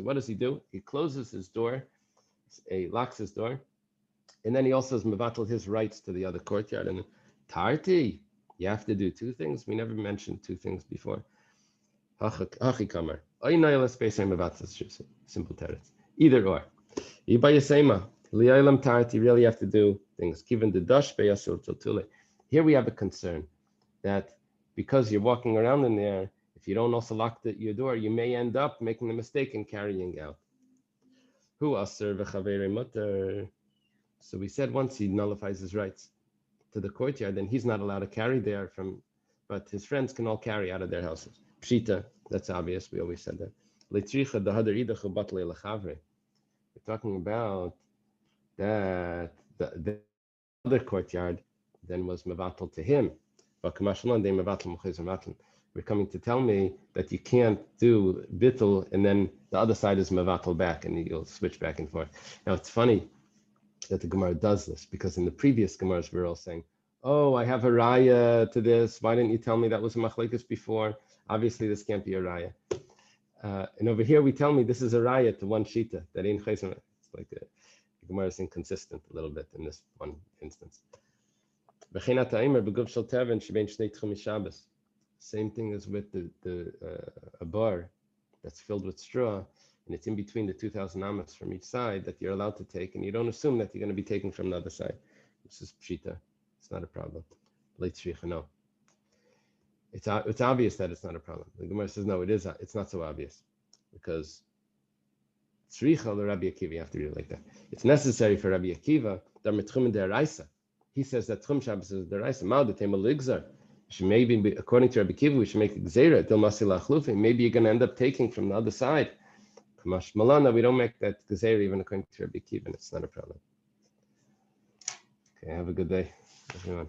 What does he do? He closes his door, he locks his door, and then he also has mevatel his rights to the other courtyard. And tarti, you have to do 2 things. We never mentioned 2 things before. Simple teretz. Either or. You really have to do things. Here we have a concern that because you're walking around in there, if you don't also lock your door, you may end up making the mistake and carrying out. Who aser v'chaveri mutter. So we said once he nullifies his rights to the courtyard, then he's not allowed to carry there but his friends can all carry out of their houses. Pshita, that's obvious. We always said that. We're talking about that the other courtyard then was mevatel to him. We're coming to tell me that you can't do bittul and then the other side is mevatel back and you'll switch back and forth. Now it's funny that the Gemara does this because in the previous Gemaras we're all saying, oh, I have a raya to this. Why didn't you tell me that was a machlekes before? Obviously this can't be a raya. And over here we tell me this is a raya to one shita that ain't chaysim. It's like the Gemara is inconsistent a little bit in this one instance. Same thing as with a bar that's filled with straw and it's in between the 2,000 amas from each side that you're allowed to take, and you don't assume that you're going to be taking from the other side. This is pshita. It's not a problem. No. It's obvious that it's not a problem. The Gemara says no, it is. It's not so obvious because tzricha the Rabbi Akiva. You have to read it like that. It's necessary for Rabbi Akiva. He says that Tchum Shabbos is deraisa. Maybe according to Rabbi Akiva, we should make a gzeira. Maybe you're going to end up taking from the other side. Kamash Malana, we don't make that gzeira even according to Rabbi Akiva. It's not a problem. Okay, have a good day, everyone.